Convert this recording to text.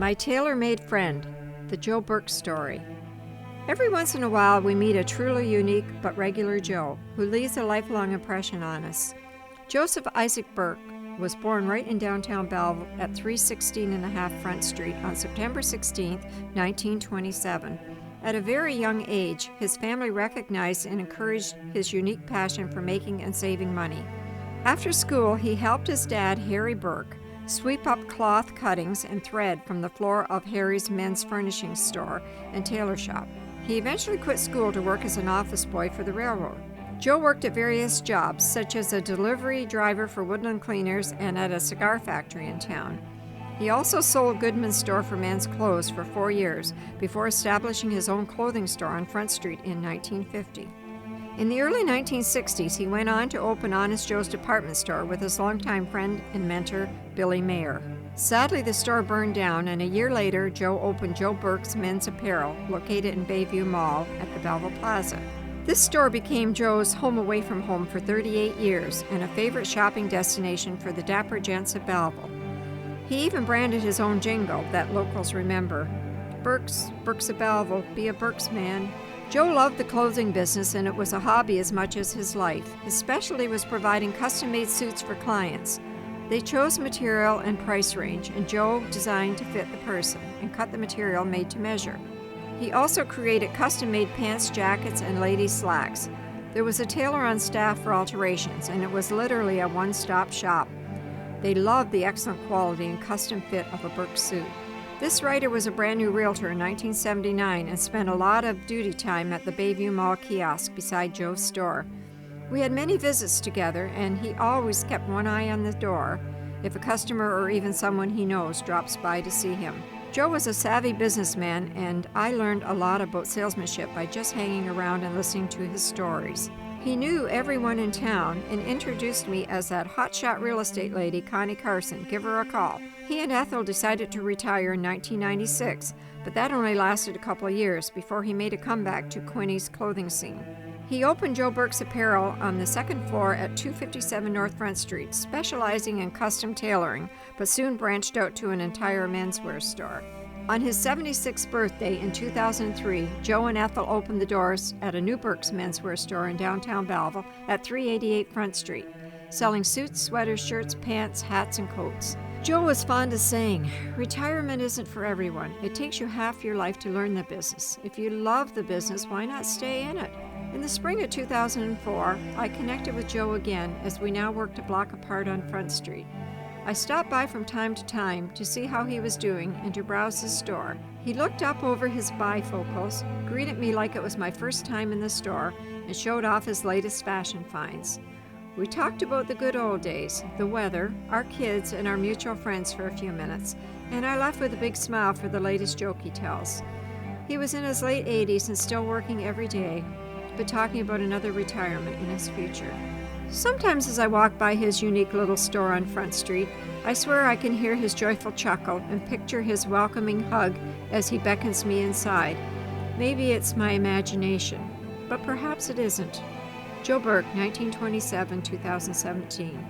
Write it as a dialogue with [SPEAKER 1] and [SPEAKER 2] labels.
[SPEAKER 1] My Tailor-Made Friend, the Joe Burke Story. Every once in a while we meet a truly unique but regular Joe who leaves a lifelong impression on us. Joseph Isaac Burke was born right in downtown Belleville at 316.5 Front Street on September 16, 1927. At a very young age, his family recognized and encouraged his unique passion for making and saving money. After school, he helped his dad, Harry Burke, sweep up cloth cuttings and thread from the floor of Harry's men's furnishing store and tailor shop. He eventually quit school to work as an office boy for the railroad. Joe worked at various jobs, such as a delivery driver for Woodland Cleaners and at a cigar factory in town. He also sold Goodman's store for men's clothes for 4 years before establishing his own clothing store on Front Street in 1950. In the early 1960s, he went on to open Honest Joe's department store with his longtime friend and mentor, Billy Mayer. Sadly, the store burned down, and a year later, Joe opened Joe Burke's Men's Apparel, located in Bayview Mall at the Belleville Plaza. This store became Joe's home away from home for 38 years and a favorite shopping destination for the dapper gents of Belleville. He even branded his own jingle that locals remember. Burke's of Belleville, be a Burke's man. Joe loved the clothing business, and it was a hobby as much as his life. His specialty was providing custom-made suits for clients. They chose material and price range, and Joe designed to fit the person and cut the material made to measure. He also created custom-made pants, jackets, and ladies' slacks. There was a tailor on staff for alterations, and it was literally a one-stop shop. They loved the excellent quality and custom fit of a Burke suit. This writer was a brand new realtor in 1979 and spent a lot of duty time at the Bayview Mall kiosk beside Joe's store. We had many visits together, and he always kept one eye on the door if a customer or even someone he knows drops by to see him. Joe was a savvy businessman, and I learned a lot about salesmanship by just hanging around and listening to his stories. He knew everyone in town and introduced me as that hotshot real estate lady, Connie Carson. Give her a call. He and Ethel decided to retire in 1996, but that only lasted a couple of years before he made a comeback to Quinny's clothing scene. He opened Joe Burke's Apparel on the second floor at 257 North Front Street, specializing in custom tailoring, but soon branched out to an entire menswear store. On his 76th birthday in 2003, Joe and Ethel opened the doors at a new Burke's menswear store in downtown Belleville at 388 Front Street, selling suits, sweaters, shirts, pants, hats, and coats. Joe was fond of saying, "Retirement isn't for everyone. It takes you half your life to learn the business. If you love the business, why not stay in it?" In the spring of 2004, I connected with Joe again as we now worked a block apart on Front Street. I stopped by from time to time to see how he was doing and to browse his store. He looked up over his bifocals, greeted me like it was my first time in the store, and showed off his latest fashion finds. We talked about the good old days, the weather, our kids, and our mutual friends for a few minutes, and I left with a big smile for the latest joke he tells. He was in his late 80s and still working every day, but talking about another retirement in his future. Sometimes as I walk by his unique little store on Front Street, I swear I can hear his joyful chuckle and picture his welcoming hug as he beckons me inside. Maybe it's my imagination, but perhaps it isn't. Joe Burke, 1927-2017.